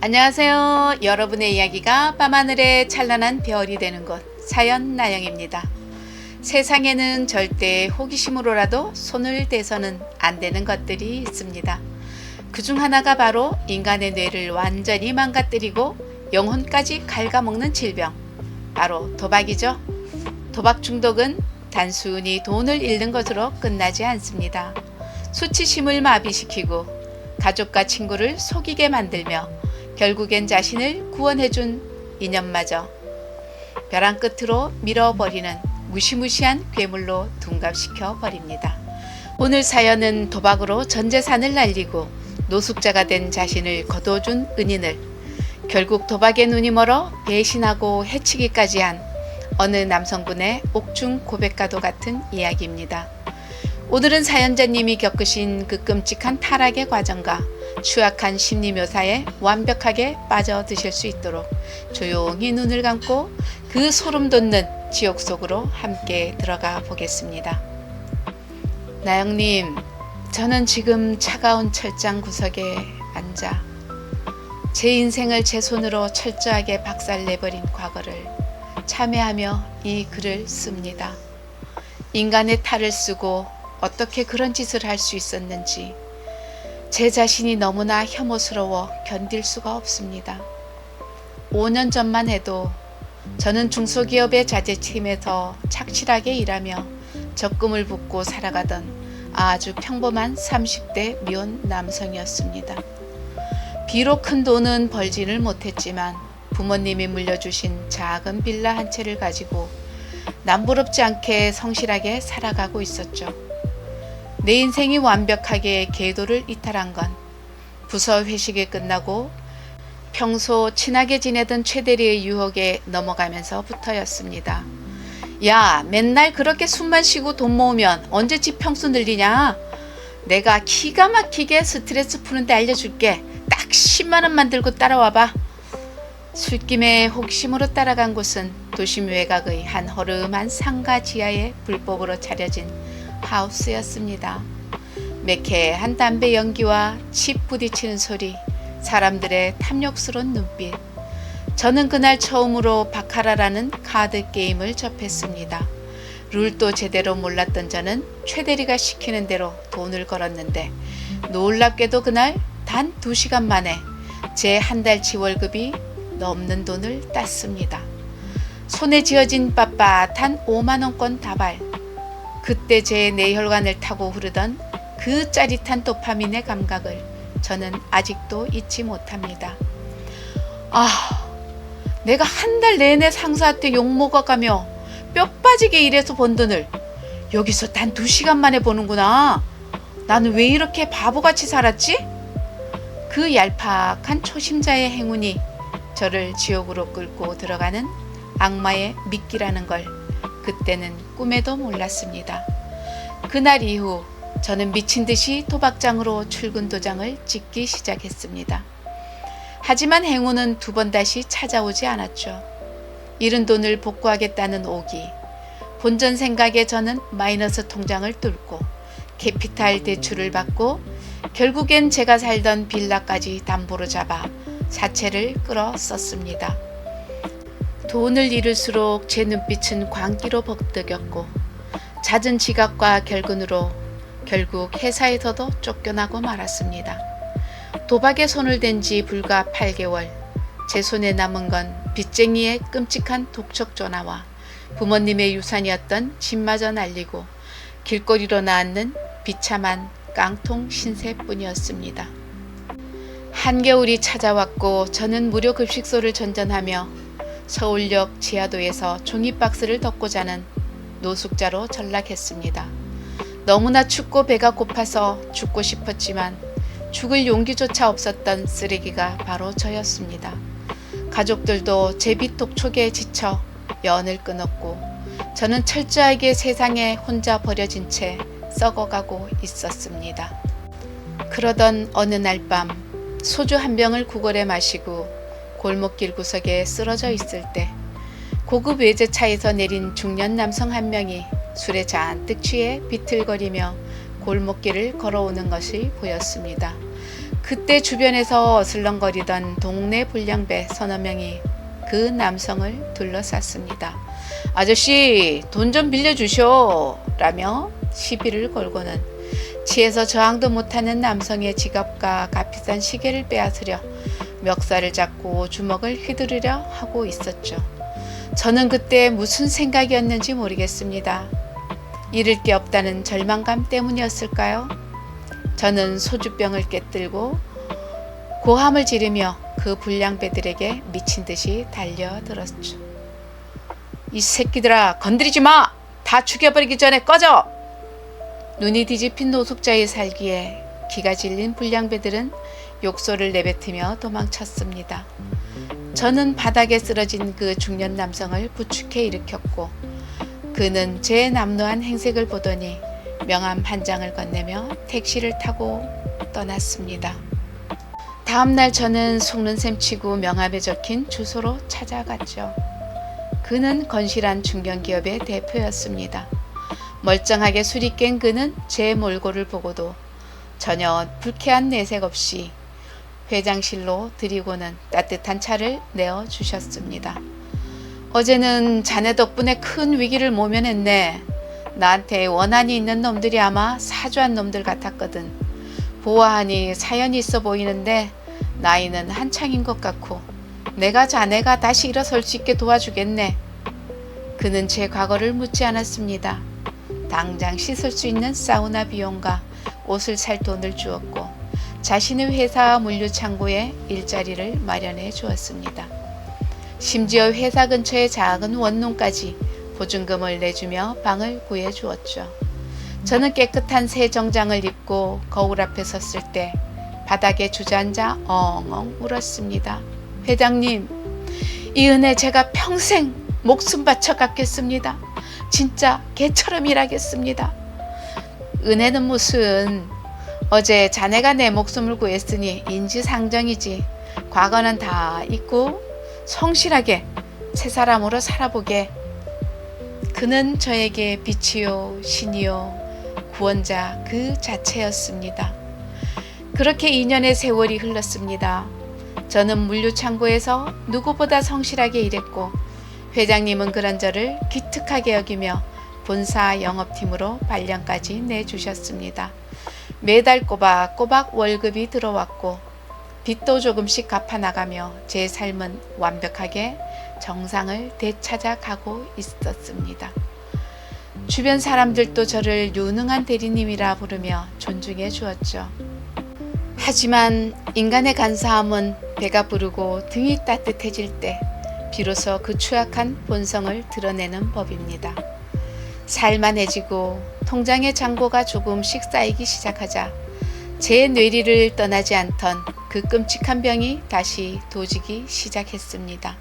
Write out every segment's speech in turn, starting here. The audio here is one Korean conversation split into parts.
안녕하세요. 여러분의 이야기가 밤하늘에 찬란한 별이 되는 곳 사연나영입니다. 세상에는 절대 호기심으로라도 손을 대서는 안 되는 것들이 있습니다. 그중 하나가 바로 인간의 뇌를 완전히 망가뜨리고 영혼까지 갉아먹는 질병, 바로 도박이죠. 도박 중독은 단순히 돈을 잃는 것으로 끝나지 않습니다. 수치심을 마비시키고 가족과 친구를 속이게 만들며 결국엔 자신을 구원해준 인연마저 벼랑 끝으로 밀어버리는 무시무시한 괴물로 둔갑시켜 버립니다. 오늘 사연은 도박으로 전 재산을 날리고 노숙자가 된 자신을 거둬준 은인을 결국 도박에 눈이 멀어 배신하고 해치기까지 한 어느 남성분의 옥중 고백과도 같은 이야기입니다. 오늘은 사연자님이 겪으신 그 끔찍한 타락의 과정과 추악한 심리 묘사에 완벽하게 빠져드실 수 있도록 조용히 눈을 감고 그 소름 돋는 지옥 속으로 함께 들어가 보겠습니다. 나영님, 저는 지금 차가운 철장 구석에 앉아 제 인생을 제 손으로 철저하게 박살내버린 과거를 참회하며 이 글을 씁니다. 인간의 탈을 쓰고 어떻게 그런 짓을 할 수 있었는지 제 자신이 너무나 혐오스러워 견딜 수가 없습니다. 5년 전만 해도 저는 중소기업의 자재팀에서 착실하게 일하며 적금을 붓고 살아가던 아주 평범한 30대 미혼 남성이었습니다. 비록 큰 돈은 벌지를 못했지만 부모님이 물려주신 작은 빌라 한 채를 가지고 남부럽지 않게 성실하게 살아가고 있었죠. 내 인생이 완벽하게 궤도를 이탈한 건 부서 회식이 끝나고 평소 친하게 지내던 최대리의 유혹에 넘어가면서부터였습니다. 야, 맨날 그렇게 숨만 쉬고 돈 모으면 언제 집 평수 늘리냐? 내가 기가 막히게 스트레스 푸는데 알려줄게. 딱 10만 원만 들고 따라와봐. 술김에 혹심으로 따라간 곳은 도심 외곽의 한 허름한 상가 지하에 불법으로 차려진 하우스였습니다. 매캐한 담배 연기와 칩 부딪히는 소리, 사람들의 탐욕스러운 눈빛. 저는 그날 처음으로 바카라라는 카드 게임을 접했습니다. 룰도 제대로 몰랐던 저는 최대리가 시키는 대로 돈을 걸었는데 놀랍게도 그날 단 2시간 만에 제 한 달치 월급이 넘는 돈을 땄습니다. 손에 쥐어진 빳빳한 5만원권 다발. 그때 제 뇌혈관을 타고 흐르던 그 짜릿한 도파민의 감각을 저는 아직도 잊지 못합니다. 내가 한 달 내내 상사한테 욕먹어가며 뼈 빠지게 일해서 번 돈을 여기서 단 2시간 만에 보는구나. 나는 왜 이렇게 바보같이 살았지? 그 얄팍한 초심자의 행운이 저를 지옥으로 끌고 들어가는 악마의 미끼라는 걸 그때는 꿈에도 몰랐습니다. 그날 이후 저는 미친 듯이 도박장으로 출근 도장을 찍기 시작했습니다. 하지만 행운은 2번 다시 찾아오지 않았죠. 잃은 돈을 복구하겠다는 오기. 본전 생각에 저는 마이너스 통장을 뚫고 캐피탈 대출을 받고 결국엔 제가 살던 빌라까지 담보로 잡아 사채를 끌어 썼습니다. 돈을 잃을수록 제 눈빛은 광기로 벅뜨겼고 잦은 지각과 결근으로 결국 회사에서도 쫓겨나고 말았습니다. 도박에 손을 댄 지 불과 8개월, 제 손에 남은 건 빚쟁이의 끔찍한 독촉 전화와 부모님의 유산이었던 집마저 날리고 길거리로 나앉는 비참한 깡통 신세뿐이었습니다. 한겨울이 찾아왔고 저는 무료 급식소를 전전하며 서울역 지하도에서 종이박스를 덮고 자는 노숙자로 전락했습니다. 너무나 춥고 배가 고파서 죽고 싶었지만 죽을 용기조차 없었던 쓰레기가 바로 저였습니다. 가족들도 제 빚 독촉에 지쳐 연을 끊었고 저는 철저하게 세상에 혼자 버려진 채 썩어가고 있었습니다. 그러던 어느 날 밤 소주 한 병을 구걸해 마시고 골목길 구석에 쓰러져 있을 때 고급 외제차에서 내린 중년 남성 한 명이 술에 잔뜩 취해 비틀거리며 골목길을 걸어오는 것이 보였습니다. 그때 주변에서 슬렁거리던 동네 불량배 서너 명이 그 남성을 둘러쌌습니다. 아저씨, 돈 좀 빌려주쇼 라며 시비를 걸고는 취해서 저항도 못하는 남성의 지갑과 값비싼 시계를 빼앗으려 멱살을 잡고 주먹을 휘두르려 하고 있었죠. 저는 그때 무슨 생각이었는지 모르겠습니다. 잃을 게 없다는 절망감 때문이었을까요? 저는 소주병을 깨뜨리고 고함을 지르며 그 불량배들에게 미친 듯이 달려들었죠. 이 새끼들아, 건드리지 마! 다 죽여버리기 전에 꺼져! 눈이 뒤집힌 노숙자의 살기에 기가 질린 불량배들은 욕설을 내뱉으며 도망쳤습니다. 저는 바닥에 쓰러진 그 중년 남성을 부축해 일으켰고 그는 제 남루한 행색을 보더니 명함 한 장을 건네며 택시를 타고 떠났습니다. 다음날 저는 속는 셈 치고 명함에 적힌 주소로 찾아갔죠. 그는 건실한 중견기업의 대표였습니다. 멀쩡하게 술이 깬 그는 제 몰골을 보고도 전혀 불쾌한 내색 없이 회장실로 들이고는 따뜻한 차를 내어주셨습니다. 어제는 자네 덕분에 큰 위기를 모면했네. 나한테 원한이 있는 놈들이 아마 사주한 놈들 같았거든. 보아하니 사연이 있어 보이는데 나이는 한창인 것 같고 내가 자네가 다시 일어설 수 있게 도와주겠네. 그는 제 과거를 묻지 않았습니다. 당장 씻을 수 있는 사우나 비용과 옷을 살 돈을 주었고 자신의 회사 물류창고에 일자리를 마련해 주었습니다. 심지어 회사 근처의 작은 원룸까지 보증금을 내주며 방을 구해 주었죠. 저는 깨끗한 새 정장을 입고 거울 앞에 섰을 때 바닥에 주저앉아 엉엉 울었습니다. 회장님, 이 은혜 제가 평생 목숨 바쳐 갚겠습니다. 진짜 개처럼 일하겠습니다. 은혜는 무슨, 어제 자네가 내 목숨을 구했으니 인지상정이지. 과거는 다 잊고 성실하게 새 사람으로 살아보게. 그는 저에게 빛이요 신이요 구원자 그 자체였습니다. 그렇게 2년의 세월이 흘렀습니다. 저는 물류창고에서 누구보다 성실하게 일했고 회장님은 그런 저를 기특하게 여기며 본사 영업팀으로 발령까지 내주셨습니다. 매달 꼬박꼬박 월급이 들어왔고 빚도 조금씩 갚아나가며 제 삶은 완벽하게 정상을 되찾아가고 있었습니다. 주변 사람들도 저를 유능한 대리님이라 부르며 존중해 주었죠. 하지만 인간의 간사함은 배가 부르고 등이 따뜻해질 때 비로소 그 추악한 본성을 드러내는 법입니다. 살만해지고 통장의 잔고가 조금씩 쌓이기 시작하자 제 뇌리를 떠나지 않던 그 끔찍한 병이 다시 도지기 시작했습니다.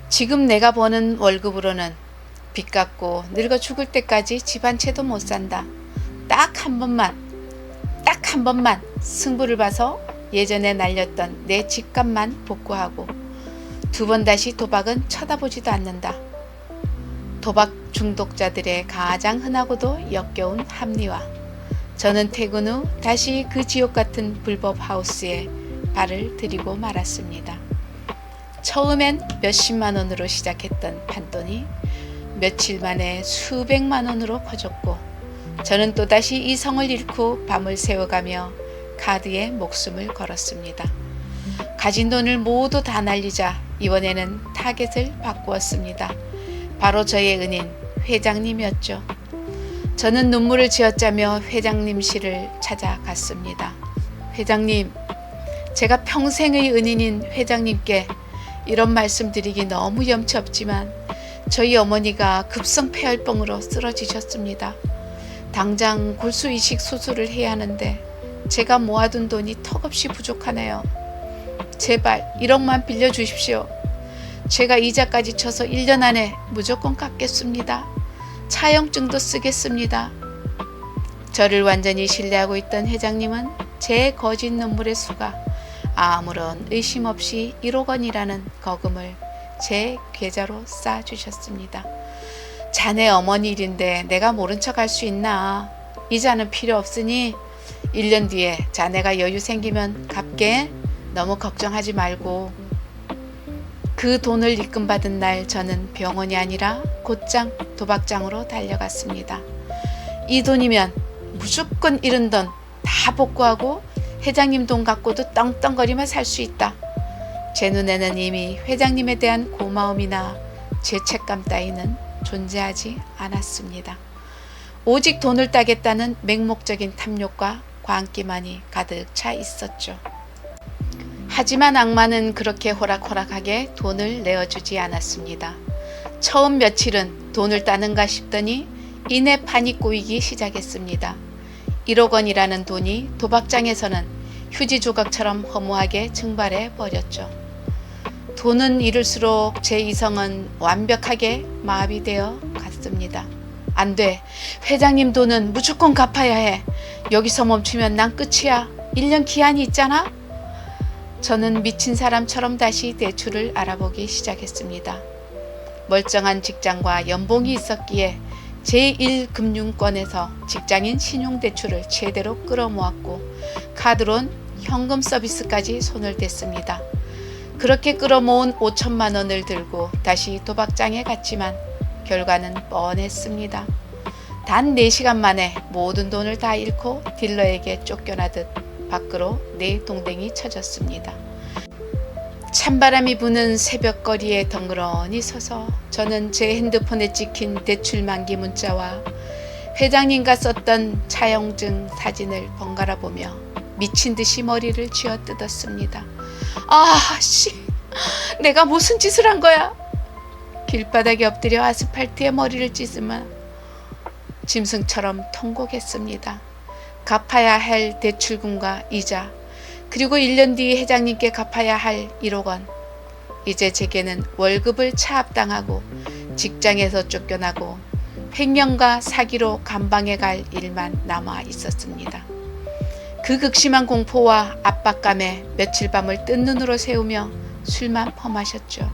지금 내가 버는 월급으로는 빚 갚고 늙어 죽을 때까지 집 한 채도 못 산다. 딱 한 번만 승부를 봐서 예전에 날렸던 내 집값만 복구하고 두 번 다시 도박은 쳐다보지도 않는다. 도박 중독자들의 가장 흔하고도 역겨운 합리화. 저는 퇴근 후 다시 그 지옥 같은 불법 하우스에 발을 들이고 말았습니다. 처음엔 몇십만 원으로 시작했던 판돈이 며칠 만에 수백만 원으로 커졌고 저는 또다시 이성을 잃고 밤을 새워가며 카드에 목숨을 걸었습니다. 가진 돈을 모두 다 날리자 이번에는 타겟을 바꾸었습니다. 바로 저의 은인 회장님이었죠. 저는 눈물을 쥐어짜며 회장님실을 찾아갔습니다. 회장님, 제가 평생의 은인인 회장님께 이런 말씀 드리기 너무 염치 없지만 저희 어머니가 급성 폐혈병으로 쓰러지셨습니다. 당장 골수 이식 수술을 해야 하는데 제가 모아둔 돈이 턱없이 부족하네요. 제발 1억만 빌려주십시오. 제가 이자까지 쳐서 1년 안에 무조건 갚겠습니다. 차용증도 쓰겠습니다. 저를 완전히 신뢰하고 있던 회장님은 제 거짓 눈물의 수가 아무런 의심 없이 1억 원이라는 거금을 제 계좌로 쌓아주셨습니다. 자네 어머니 일인데 내가 모른 척 할 수 있나? 이자는 필요 없으니 1년 뒤에 자네가 여유 생기면 갚게. 너무 걱정하지 말고. 그 돈을 입금받은 날 저는 병원이 아니라 곧장 도박장으로 달려갔습니다. 이 돈이면 무조건 잃은 돈 다 복구하고 회장님 돈 갖고도 떵떵거리며 살 수 있다. 제 눈에는 이미 회장님에 대한 고마움이나 죄책감 따위는 존재하지 않았습니다. 오직 돈을 따겠다는 맹목적인 탐욕과 광기만이 가득 차 있었죠. 하지만 악마는 그렇게 호락호락하게 돈을 내어주지 않았습니다. 처음 며칠은 돈을 따는가 싶더니 이내 판이 꼬이기 시작했습니다. 1억 원이라는 돈이 도박장에서는 휴지 조각처럼 허무하게 증발해 버렸죠. 돈은 잃을수록 제 이성은 완벽하게 마비되어 갔습니다. 안 돼. 회장님 돈은 무조건 갚아야 해. 여기서 멈추면 난 끝이야. 1년 기한이 있잖아. 저는 미친 사람처럼 다시 대출을 알아보기 시작했습니다. 멀쩡한 직장과 연봉이 있었기에 제1금융권에서 직장인 신용대출을 최대로 끌어모았고 카드론 현금 서비스까지 손을 댔습니다. 그렇게 끌어모은 5천만 원을 들고 다시 도박장에 갔지만 결과는 뻔했습니다. 단 4시간 만에 모든 돈을 다 잃고 딜러에게 쫓겨나듯 밖으로 내동댕이 쳐졌습니다. 찬바람이 부는 새벽거리에 덩그러니 서서 저는 제 핸드폰에 찍힌 대출 만기 문자와 회장님과 썼던 차용증 사진을 번갈아 보며 미친 듯이 머리를 쥐어뜯었습니다. 내가 무슨 짓을 한 거야? 길바닥에 엎드려 아스팔트에 머리를 찢으며 짐승처럼 통곡했습니다. 갚아야 할 대출금과 이자, 그리고 1년 뒤 회장님께 갚아야 할 1억 원. 이제 제게는 월급을 차압당하고 직장에서 쫓겨나고 횡령과 사기로 감방에 갈 일만 남아 있었습니다. 그 극심한 공포와 압박감에 며칠 밤을 뜬 눈으로 새우며 술만 퍼마셨죠.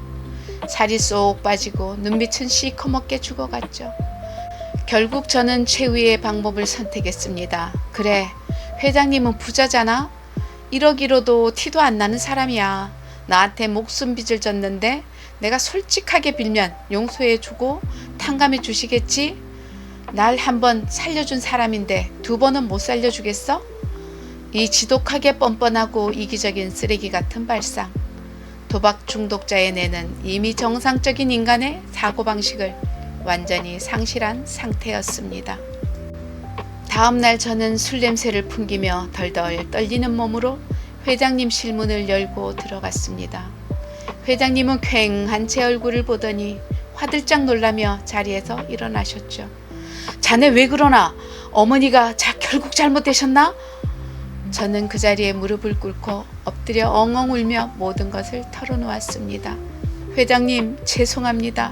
살이 쏙 빠지고 눈빛은 시커멓게 죽어갔죠. 결국 저는 최후의 방법을 선택했습니다. 그래, 회장님은 부자잖아. 1억이로도 티도 안 나는 사람이야. 나한테 목숨 빚을 졌는데 내가 솔직하게 빌면 용서해주고 탕감해 주시겠지? 날 한 번 살려준 사람인데 2번은 못 살려주겠어? 이 지독하게 뻔뻔하고 이기적인 쓰레기 같은 발상. 도박 중독자의 뇌는 이미 정상적인 인간의 사고방식을 완전히 상실한 상태였습니다. 다음날 저는 술 냄새를 풍기며 덜덜 떨리는 몸으로 회장님 실문을 열고 들어갔습니다. 회장님은 퀭한 제 얼굴을 보더니 화들짝 놀라며 자리에서 일어나셨죠. 자네 왜 그러나? 어머니가 결국 잘못되셨나? 저는 그 자리에 무릎을 꿇고 엎드려 엉엉 울며 모든 것을 털어놓았습니다. 회장님, 죄송합니다.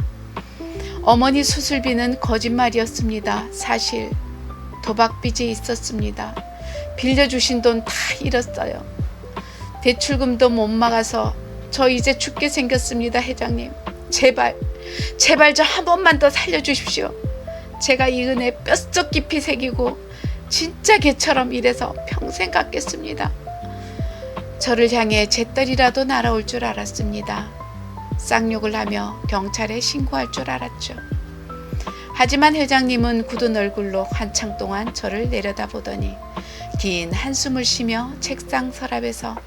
어머니 수술비는 거짓말이었습니다. 사실 도박빚이 있었습니다. 빌려주신 돈 다 잃었어요. 대출금도 못 막아서 저 이제 죽게 생겼습니다. 회장님, 제발 저 한 번만 더 살려주십시오. 제가 이 은혜 뼛속 깊이 새기고 진짜 개처럼 일해서 평생 갚겠습니다. 저를 향해 잿더리라도 날아올 줄 알았습니다. 쌍욕을 하며 경찰에 신고할 줄 알았죠. 하지만 회장님은 굳은 얼굴로 한창 동안 저를 내려다보더니 긴 한숨을 쉬며 책상 서랍에서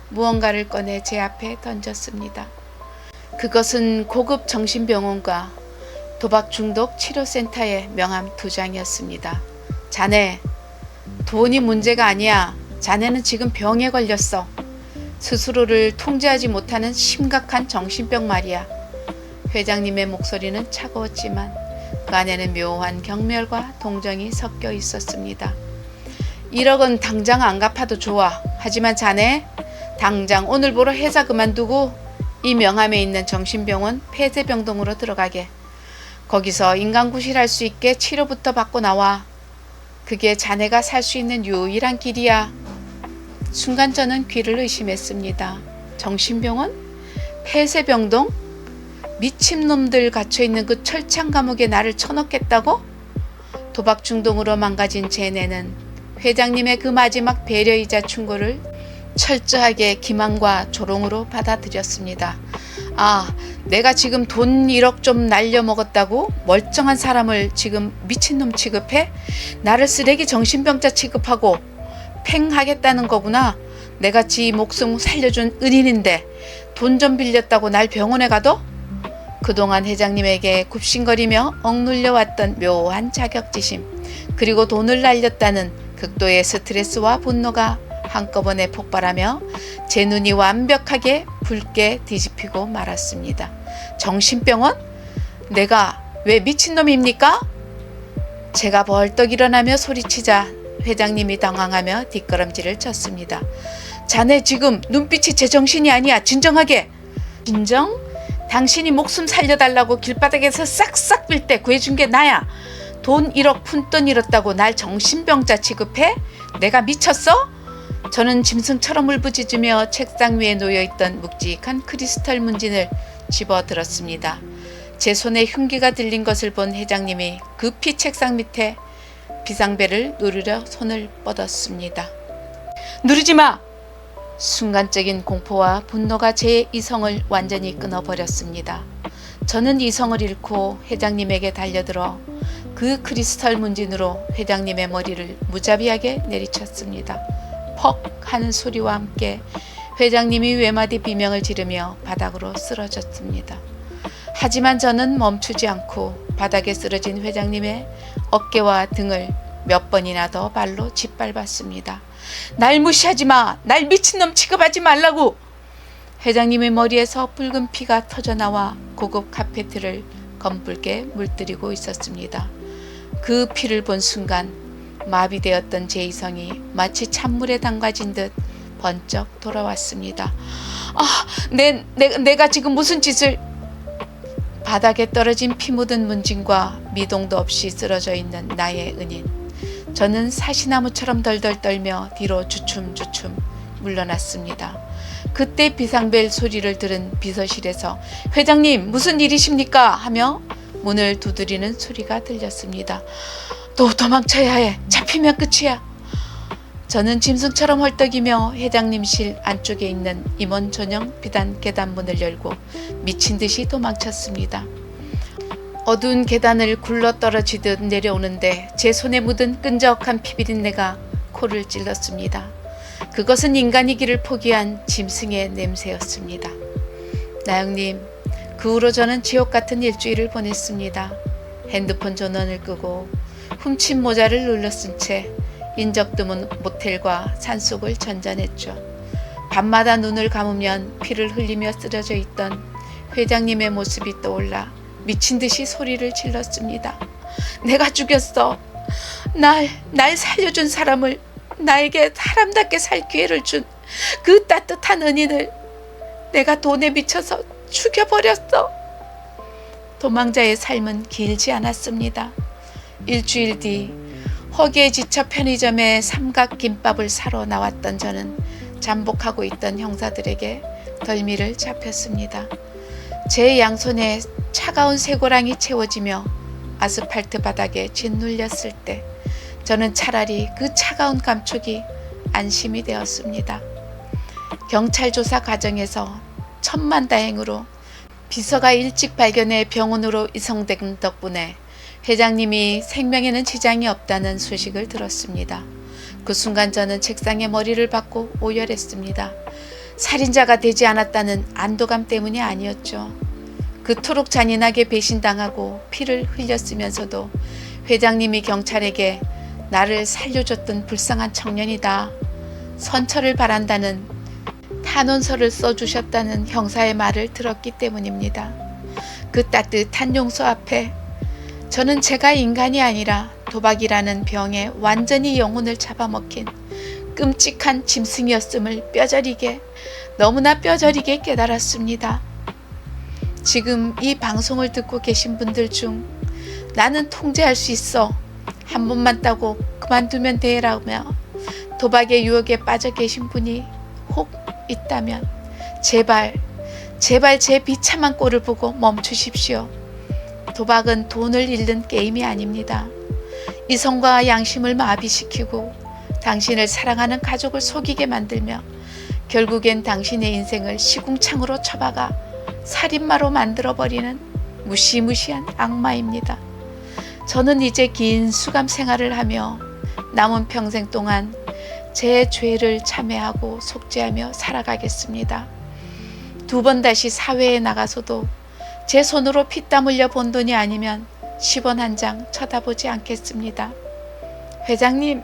무언가를 꺼내 제 앞에 던졌습니다. 그것은 고급 정신병원과 도박중독치료센터의 명함 2장이었습니다. 자네, 돈이 문제가 아니야. 자네는 지금 병에 걸렸어. 스스로를 통제하지 못하는 심각한 정신병 말이야. 회장님의 목소리는 차가웠지만 그 안에는 묘한 경멸과 동정이 섞여 있었습니다. 1억은 당장 안 갚아도 좋아. 하지만 자네, 당장 오늘부로 회사 그만두고 이 명함에 있는 정신병원 폐쇄병동으로 들어가게. 거기서 인간구실할 수 있게 치료부터 받고 나와. 그게 자네가 살 수 있는 유일한 길이야. 순간 저는 귀를 의심했습니다. 정신병원? 폐쇄병동? 미친놈들 갇혀있는 그 철창 감옥에 나를 쳐넣겠다고? 도박 중독으로 망가진 제 뇌는 회장님의 그 마지막 배려이자 충고를 철저하게 기만과 조롱으로 받아들였습니다. 아, 내가 지금 돈 1억 좀 날려먹었다고 멀쩡한 사람을 지금 미친놈 취급해? 나를 쓰레기 정신병자 취급하고 팽하겠다는 거구나. 내가 지 목숨 살려준 은인인데 돈 좀 빌렸다고 날 병원에 가둬? 그동안 회장님에게 굽신거리며 억눌려왔던 묘한 자격지심, 그리고 돈을 날렸다는 극도의 스트레스와 분노가 한꺼번에 폭발하며 제 눈이 완벽하게 붉게 뒤집히고 말았습니다. 정신병원? 내가 왜 미친놈입니까? 제가 벌떡 일어나며 소리치자 회장님이 당황하며 뒷걸음질을 쳤습니다. 자네 지금 눈빛이 제정신이 아니야. 진정하게. 진정? 당신이 목숨 살려달라고 길바닥에서 싹싹 빌 때 구해준 게 나야. 돈 1억 푼돈 잃었다고 날 정신병자 취급해? 내가 미쳤어? 저는 짐승처럼 울부짖으며 책상 위에 놓여있던 묵직한 크리스탈 문진을 집어들었습니다. 제 손에 흉기가 들린 것을 본 회장님이 급히 책상 밑에 비상벨을 누르려 손을 뻗었습니다. 누르지 마! 순간적인 공포와 분노가 제 이성을 완전히 끊어버렸습니다. 저는 이성을 잃고 회장님에게 달려들어 그 크리스탈 문진으로 회장님의 머리를 무자비하게 내리쳤습니다. 퍽 하는 소리와 함께 회장님이 외마디 비명을 지르며 바닥으로 쓰러졌습니다. 하지만 저는 멈추지 않고 바닥에 쓰러진 회장님의 어깨와 등을 몇 번이나 더 발로 짓밟았습니다. 날 무시하지 마! 날 미친놈 취급하지 말라고! 회장님의 머리에서 붉은 피가 터져나와 고급 카페트를 검붉게 물들이고 있었습니다. 그 피를 본 순간 마비되었던 제 이성이 마치 찬물에 담가진 듯 번쩍 돌아왔습니다. 아, 내가 지금 무슨 짓을... 바닥에 떨어진 피 묻은 문진과 미동도 없이 쓰러져 있는 나의 은인. 저는 사시나무처럼 덜덜 떨며 뒤로 주춤주춤 물러났습니다. 그때 비상벨 소리를 들은 비서실에서 회장님 무슨 일이십니까? 하며 문을 두드리는 소리가 들렸습니다. 또 도망쳐야 해. 잡히면 끝이야. 저는 짐승처럼 헐떡이며 회장님실 안쪽에 있는 임원 전용 비단 계단문을 열고 미친 듯이 도망쳤습니다. 어두운 계단을 굴러떨어지듯 내려오는데 제 손에 묻은 끈적한 피비린내가 코를 찔렀습니다. 그것은 인간이기를 포기한 짐승의 냄새였습니다. 나영님, 그 후로 저는 지옥 같은 일주일을 보냈습니다. 핸드폰 전원을 끄고 훔친 모자를 눌러 쓴 채 인적 드문 모텔과 산속을 전전했죠. 밤마다 눈을 감으면 피를 흘리며 쓰러져 있던 회장님의 모습이 떠올라 미친 듯이 소리를 질렀습니다. 내가 죽였어. 날 살려준 사람을, 나에게 사람답게 살 기회를 준 그 따뜻한 은인을 내가 돈에 미쳐서 죽여버렸어. 도망자의 삶은 길지 않았습니다. 일주일 뒤 허기에 지쳐 편의점에 삼각김밥을 사러 나왔던 저는 잠복하고 있던 형사들에게 덜미를 잡혔습니다. 제 양손에 차가운 쇠고랑이 채워지며 아스팔트 바닥에 짓눌렸을 때 저는 차라리 그 차가운 감촉이 안심이 되었습니다. 경찰 조사 과정에서 천만다행으로 비서가 일찍 발견해 병원으로 이송된 덕분에 회장님이 생명에는 지장이 없다는 소식을 들었습니다. 그 순간 저는 책상에 머리를 박고 오열했습니다. 살인자가 되지 않았다는 안도감 때문이 아니었죠. 그토록 잔인하게 배신당하고 피를 흘렸으면서도 회장님이 경찰에게 나를 살려줬던 불쌍한 청년이다, 선처를 바란다는 탄원서를 써주셨다는 형사의 말을 들었기 때문입니다. 그 따뜻한 용서 앞에 저는 제가 인간이 아니라 도박이라는 병에 완전히 영혼을 잡아먹힌 끔찍한 짐승이었음을 너무나 뼈저리게 깨달았습니다. 지금 이 방송을 듣고 계신 분들 중 나는 통제할 수 있어, 한 번만 따고 그만두면 돼라며 도박의 유혹에 빠져 계신 분이 혹 있다면 제발 제 비참한 꼴을 보고 멈추십시오. 도박은 돈을 잃는 게임이 아닙니다. 이성과 양심을 마비시키고 당신을 사랑하는 가족을 속이게 만들며 결국엔 당신의 인생을 시궁창으로 처박아 살인마로 만들어버리는 무시무시한 악마입니다. 저는 이제 긴 수감 생활을 하며 남은 평생 동안 제 죄를 참회하고 속죄하며 살아가겠습니다. 2번 다시 사회에 나가서도 제 손으로 피땀 흘려 번 돈이 아니면 10원 한 장 쳐다보지 않겠습니다. 회장님,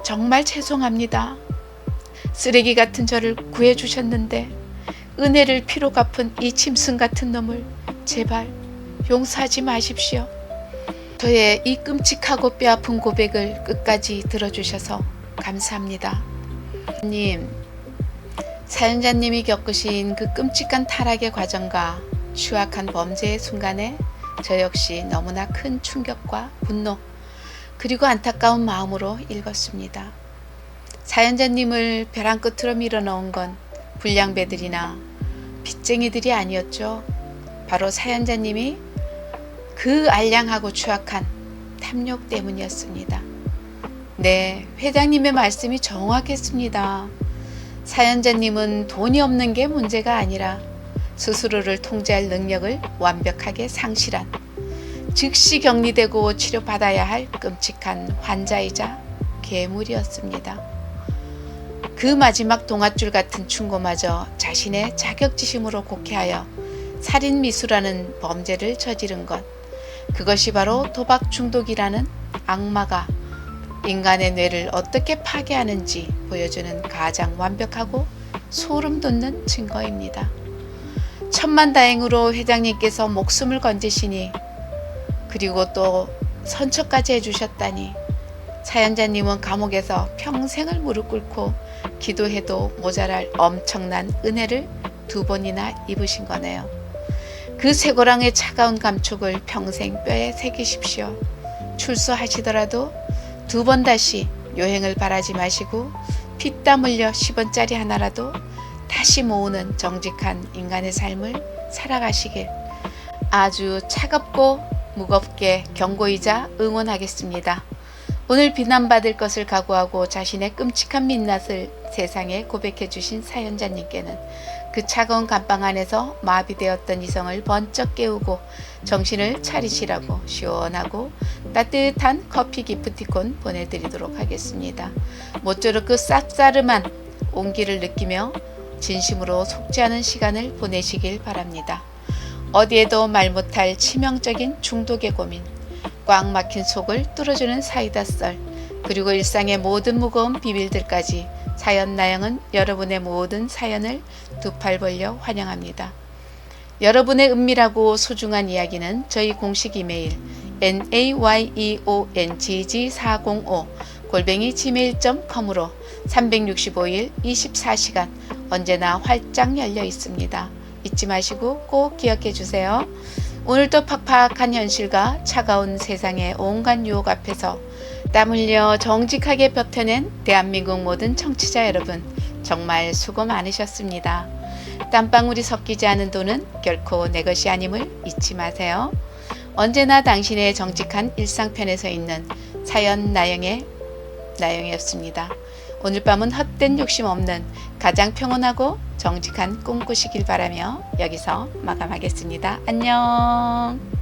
정말 죄송합니다. 쓰레기 같은 저를 구해주셨는데 은혜를 피로 갚은 이 짐승 같은 놈을 제발 용서하지 마십시오. 저의 이 끔찍하고 뼈아픈 고백을 끝까지 들어주셔서 감사합니다. 님, 사연자님이 겪으신 그 끔찍한 타락의 과정과 추악한 범죄의 순간에 저 역시 너무나 큰 충격과 분노 그리고 안타까운 마음으로 읽었습니다. 사연자님을 벼랑 끝으로 밀어넣은 건 불량배들이나 빚쟁이들이 아니었죠. 바로 사연자님이 그 알량하고 추악한 탐욕 때문이었습니다. 네, 회장님의 말씀이 정확했습니다. 사연자님은 돈이 없는 게 문제가 아니라 스스로를 통제할 능력을 완벽하게 상실한, 즉시 격리되고 치료받아야 할 끔찍한 환자이자 괴물이었습니다. 그 마지막 동아줄 같은 충고마저 자신의 자격지심으로 곡해하여 살인미수라는 범죄를 저지른 것, 그것이 바로 도박 중독이라는 악마가 인간의 뇌를 어떻게 파괴하는지 보여주는 가장 완벽하고 소름 돋는 증거입니다. 천만다행으로 회장님께서 목숨을 건지시니, 그리고 또 선처까지 해주셨다니, 사연자님은 감옥에서 평생을 무릎 꿇고 기도해도 모자랄 엄청난 은혜를 2번이나 입으신 거네요. 그 쇠고랑의 차가운 감촉을 평생 뼈에 새기십시오. 출소하시더라도 2번 다시 요행을 바라지 마시고 피땀 흘려 10원짜리 하나라도 다시 모으는 정직한 인간의 삶을 살아가시길 아주 차갑고 무겁게 경고이자 응원하겠습니다. 오늘 비난받을 것을 각오하고 자신의 끔찍한 민낯을 세상에 고백해 주신 사연자님께는 그 차가운 감방 안에서 마비되었던 이성을 번쩍 깨우고 정신을 차리시라고 시원하고 따뜻한 커피 기프티콘 보내드리도록 하겠습니다. 모쪼록 그 쌉싸름한 온기를 느끼며 진심으로 속죄하는 시간을 보내시길 바랍니다. 어디에도 말 못할 치명적인 중독의 고민, 꽉 막힌 속을 뚫어주는 사이다 썰, 그리고 일상의 모든 무거운 비밀들까지 사연 나영은 여러분의 모든 사연을 두 팔 벌려 환영합니다. 여러분의 은밀하고 소중한 이야기는 저희 공식 이메일 nayeongg405@gmail.com으로 365일 24시간 언제나 활짝 열려 있습니다. 잊지 마시고 꼭 기억해 주세요. 오늘도 팍팍한 현실과 차가운 세상의 온갖 유혹 앞에서 땀 흘려 정직하게 버텨낸 대한민국 모든 청취자 여러분, 정말 수고 많으셨습니다. 땀방울이 섞이지 않은 돈은 결코 내 것이 아님을 잊지 마세요. 언제나 당신의 정직한 일상편에 서 있는 사연 나영이었습니다. 오늘 밤은 헛된 욕심 없는 가장 평온하고 정직한 꿈 꾸시길 바라며 여기서 마감하겠습니다. 안녕.